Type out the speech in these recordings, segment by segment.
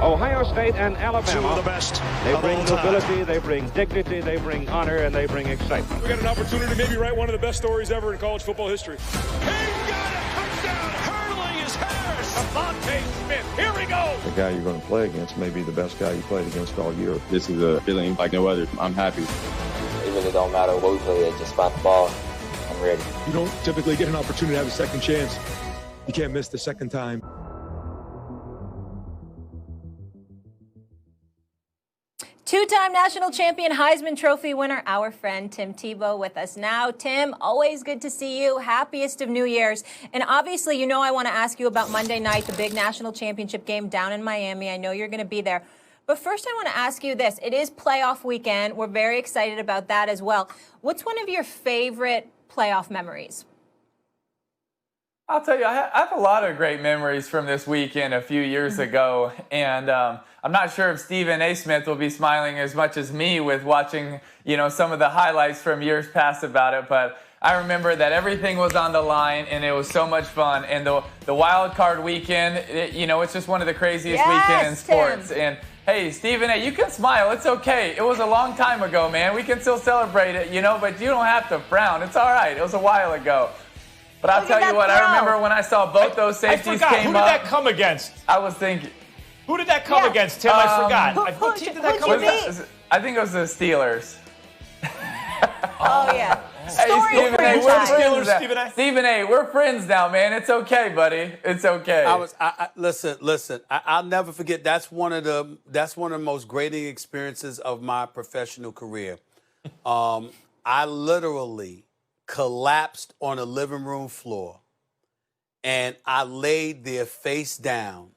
Ohio State and Alabama. Two of the best. They bring nobility, they bring dignity, they bring honor, and they bring excitement. We got an opportunity to maybe write one of the best stories ever in college football history. He's got a touchdown. Hurley is Harris. Devontae Smith. Here we go. The guy you're going to play against may be the best guy you played against all year. This is a feeling like no other. I'm happy. It really don't matter what we play, just spot the ball. I'm ready. You don't typically get an opportunity to have a second chance. You can't miss the second time. Two-time national champion, Heisman Trophy winner, our friend Tim Tebow with us now. Tim, always good to see you. Happiest of New Year's. And obviously, you know I want to ask you about Monday night, the big national championship game down in Miami. I know you're going to be there. But first, I want to ask you this. It is playoff weekend. We're very excited about that as well. What's one of your favorite playoff memories? I'll tell you, I have a lot of great memories from this weekend a few years ago, and I'm not sure if Stephen A. Smith will be smiling as much as me with watching, some of the highlights from years past about it, but I remember that everything was on the line, and it was so much fun, and the wild card weekend, it's just one of the craziest weekends in sports, Tim. and hey, Stephen A., you can smile. It's okay. It was a long time ago, man. We can still celebrate it, but you don't have to frown. It's all right. It was a while ago. But I'll tell you what, I remember when I saw both those safeties came up. Who did that come against? I was thinking. Who did that come against, Tim? I forgot. What team did that come against? I think it was the Steelers. Oh, yeah. Hey, Stephen A., we're friends. Stephen A. Stephen A., we're friends now, man. It's okay, buddy. It's okay. Listen. I'll never forget. That's one of the most grating experiences of my professional career. I literally collapsed on a living room floor, and I laid there face down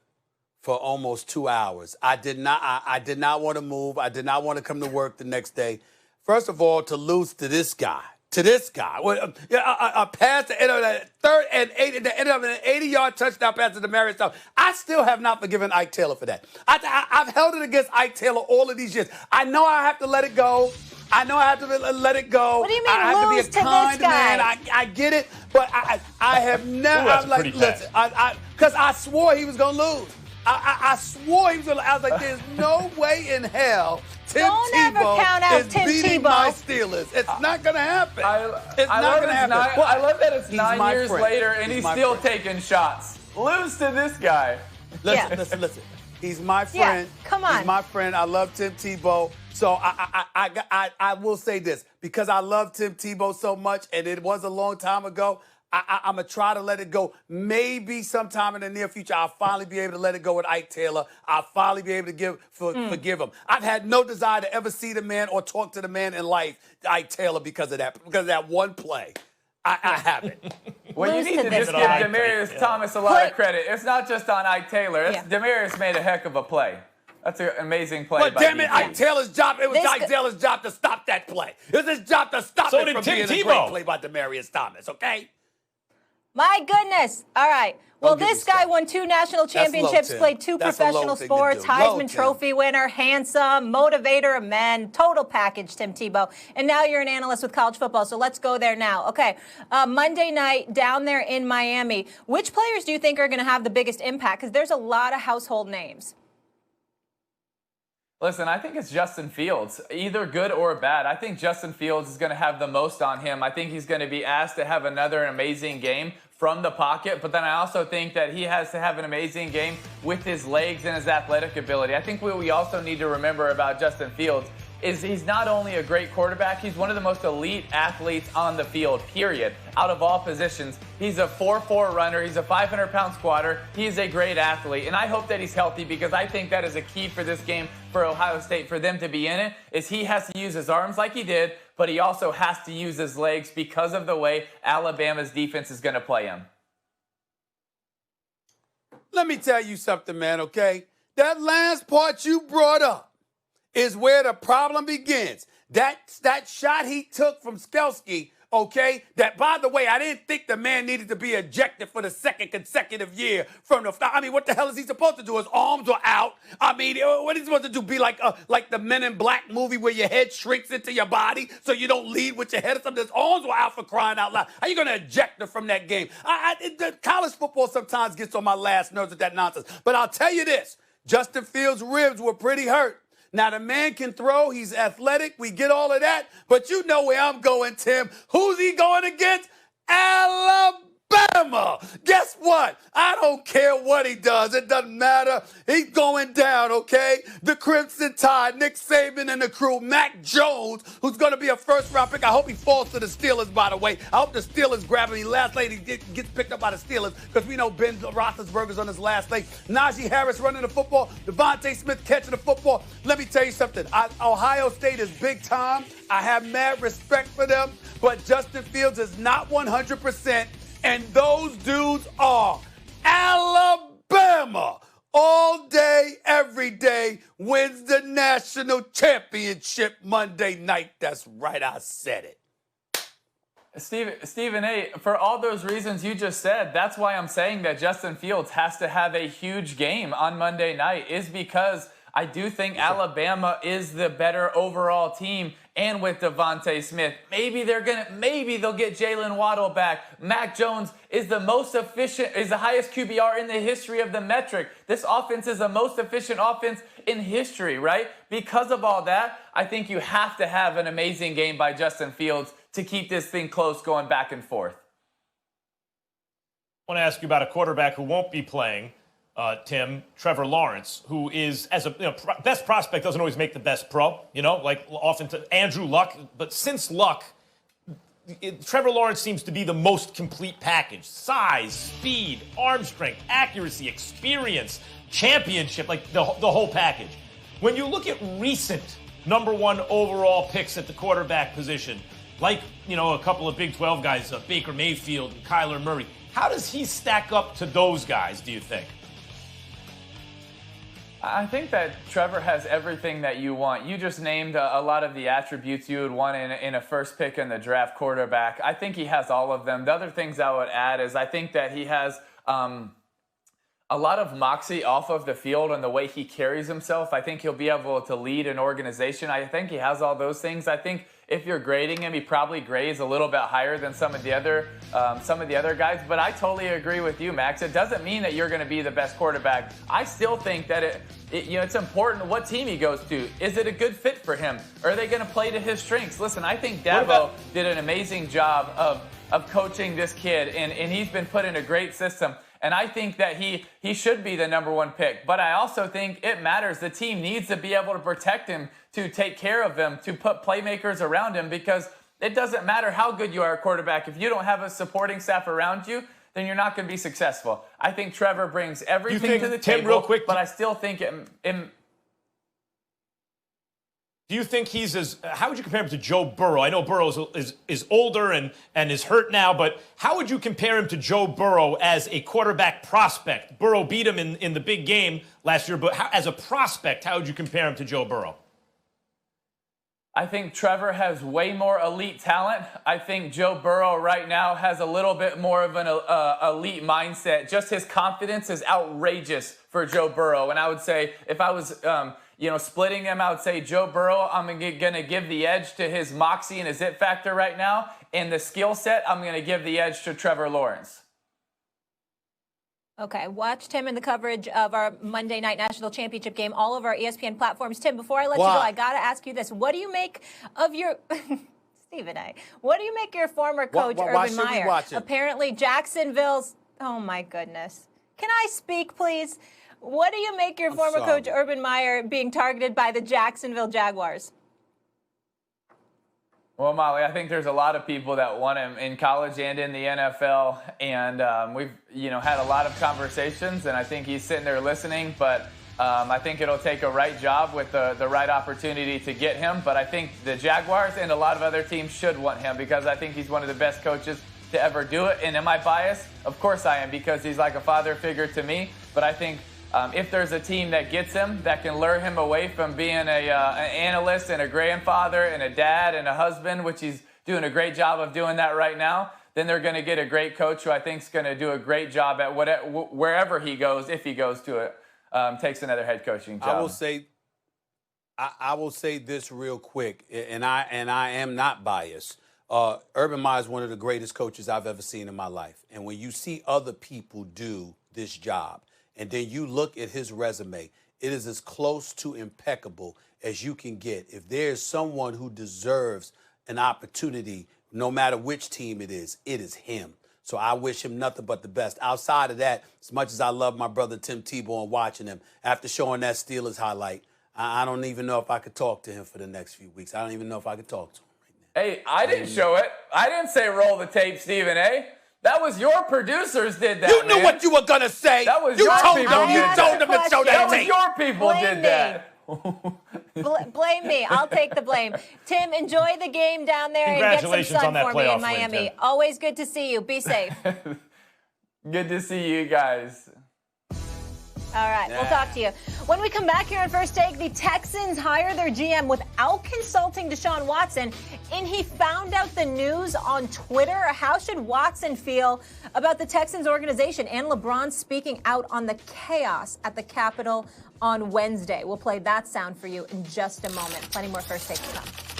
for almost 2 hours. I did not want to move. I did not want to come to work the next day. First of all, to lose to this guy. A pass to end of that third and 8 at the end of an 80-yard touchdown pass to Demarius Thomas. I still have not forgiven Ike Taylor for that. I've held it against Ike Taylor all of these years. I know I have to let it go. I know I have to let it go. What do you mean I have lose to be a kind man. I get it, but I have never. I'm like, listen, because I swore he was gonna lose. I swore he was gonna. I was like, there's no way in hell Tim Tebow is beating my Steelers. It's not gonna happen. It's not gonna happen. I love that it's 9 years later and he's still taking shots. Lose to this guy. Listen. He's my friend. Yeah, come on. He's my friend. I love Tim Tebow. So I will say this, because I love Tim Tebow so much, and it was a long time ago, I'm going to try to let it go. Maybe sometime in the near future, I'll finally be able to let it go with Ike Taylor. I'll finally be able to forgive him. I've had no desire to ever see the man or talk to the man in life, Ike Taylor, because of that one play. I haven't. Well, you need to just give Demarius Thomas a lot of credit. It's not just on Ike Taylor. Demarius made a heck of a play. That's an amazing play. But damn it, Ike Taylor's job. It was Ike Taylor's job to stop that play. It was his job to stop it from being a great play by Demarius Thomas. Okay. My goodness. All right. Well, this guy won 2 national championships, played 2 professional sports, Heisman Trophy winner, handsome, motivator of men, total package, Tim Tebow. And now you're an analyst with college football, so let's go there now. Okay, Monday night down there in Miami, which players do you think are going to have the biggest impact? Because there's a lot of household names. Listen, I think it's Justin Fields, either good or bad. I think Justin Fields is going to have the most on him. I think he's going to be asked to have another amazing game from the pocket, but then I also think that he has to have an amazing game with his legs and his athletic ability. I think what we also need to remember about Justin Fields is he's not only a great quarterback, he's one of the most elite athletes on the field, period. Out of all positions, he's a 4'4" runner, he's a 500-pound squatter, he's a great athlete, and I hope that he's healthy because I think that is a key for this game for Ohio State, for them to be in it, is he has to use his arms like he did, but he also has to use his legs because of the way Alabama's defense is going to play him. Let me tell you something, man, okay? That last part you brought up is where the problem begins. That shot he took from Skelski, okay, that, by the way, I didn't think the man needed to be ejected for the second consecutive year from the, I mean, what the hell is he supposed to do? His arms are out. I mean, what is he supposed to do? Be like the Men in Black movie where your head shrinks into your body so you don't lead with your head or something? His arms were out, for crying out loud. How are you going to eject him from that game? College football sometimes gets on my last nerves with that nonsense. But I'll tell you this. Justin Fields' ribs were pretty hurt. Now, the man can throw. He's athletic. We get all of that. But you know where I'm going, Tim. Who's he going against? Alabama. Guess what? I don't care what he does. It doesn't matter. He's going down, okay? The Crimson Tide, Nick Saban and the crew, Mac Jones, who's going to be a first-round pick. I hope he falls to the Steelers, by the way. I hope the Steelers grab him. Last lady gets picked up by the Steelers because we know Ben Roethlisberger's on his last leg. Najee Harris running the football. Devontae Smith catching the football. Let me tell you something. Ohio State is big time. I have mad respect for them, but Justin Fields is not 100%. And those dudes are Alabama. All day, every day, wins the national championship Monday night. That's right, I said it. Stephen A., for all those reasons you just said, that's why I'm saying that Justin Fields has to have a huge game on Monday night, is because I do think Alabama is the better overall team. And with Devontae Smith, maybe they'll get Jalen Waddle back. Mac Jones is the most efficient, is the highest QBR in the history of the metric. This offense is the most efficient offense in history, right? Because of all that, I think you have to have an amazing game by Justin Fields to keep this thing close going back and forth. I want to ask you about a quarterback who won't be playing. Tim, Trevor Lawrence, who is, as a best prospect, doesn't always make the best pro, like often to Andrew Luck. But since Luck, Trevor Lawrence seems to be the most complete package. Size, speed, arm strength, accuracy, experience, championship, like the whole package. When you look at recent #1 overall picks at the quarterback position, like, a couple of Big 12 guys, Baker Mayfield and Kyler Murray, how does he stack up to those guys, do you think? I think that Trevor has everything that you want. You just named a lot of the attributes you would want in a first pick in the draft quarterback. I think he has all of them. The other things I would add is I think that he has a lot of moxie off of the field and the way he carries himself. I think he'll be able to lead an organization. I think he has all those things. I think if you're grading him, he probably grades a little bit higher than some of the other guys. But I totally agree with you, Max. It doesn't mean that you're going to be the best quarterback. I still think that it's important what team he goes to. Is it a good fit for him? Are they going to play to his strengths? Listen, I think Tebow did an amazing job of coaching this kid, and he's been put in a great system. And I think that he should be the #1 pick. But I also think it matters. The team needs to be able to protect him, to take care of him, to put playmakers around him, because it doesn't matter how good you are at quarterback. If you don't have a supporting staff around you, then you're not going to be successful. I think Trevor brings everything to the table, real quick, but I still think do you think how would you compare him to Joe Burrow? I know Burrow is older and is hurt now, but how would you compare him to Joe Burrow as a quarterback prospect? Burrow beat him in the big game last year, but as a prospect, how would you compare him to Joe Burrow? I think Trevor has way more elite talent. I think Joe Burrow right now has a little bit more of an elite mindset. Just his confidence is outrageous for Joe Burrow. And I would say if I was splitting them, I would say Joe Burrow, I'm going to give the edge to his moxie and his it factor right now. And the skill set, I'm going to give the edge to Trevor Lawrence. Okay, watch Tim in the coverage of our Monday Night National Championship game, all of our ESPN platforms. Tim, before I let you go, I got to ask you this. What do you make of your... Stephen A., what do you make of your former coach, Urban Meyer? Apparently Jacksonville's... Oh, my goodness. Can I speak, please? What do you make your former coach, Urban Meyer, being targeted by the Jacksonville Jaguars? Well, Molly, I think there's a lot of people that want him in college and in the NFL, and we've had a lot of conversations, and I think he's sitting there listening, but I think it'll take a right job with the right opportunity to get him. But I think the Jaguars and a lot of other teams should want him because I think he's one of the best coaches to ever do it. And am I biased? Of course I am, because he's like a father figure to me. But I think if there's a team that gets him, that can lure him away from being an analyst and a grandfather and a dad and a husband, which he's doing a great job of doing that right now, then they're going to get a great coach who I think is going to do a great job at wherever he goes, if he goes to it, takes another head coaching job. I will say this real quick, and I am not biased. Urban Meyer is one of the greatest coaches I've ever seen in my life. And when you see other people do this job, and then you look at his resume, it is as close to impeccable as you can get. If there is someone who deserves an opportunity, no matter which team it is him. So I wish him nothing but the best. Outside of that, as much as I love my brother Tim Tebow and watching him, after showing that Steelers highlight, I don't even know if I could talk to him for the next few weeks. I don't even know if I could talk to him right now. Hey, I didn't show it. I didn't say roll the tape, Stephen A. That was your producers did that. You knew what you were going to say. That was you your told people them. You did told them to show that That tape. was your people did that. Blame me. I'll take the blame. Tim, enjoy the game down there and get some Congratulations sun on that for me in playoff win, Miami. Tim. Always good to see you. Be safe. Good to see you guys. All right, we'll talk to you. When we come back here on First Take, the Texans hire their GM without consulting Deshaun Watson, and he found out the news on Twitter. How should Watson feel about the Texans organization and LeBron speaking out on the chaos at the Capitol on Wednesday? We'll play that sound for you in just a moment. Plenty more First Take to come.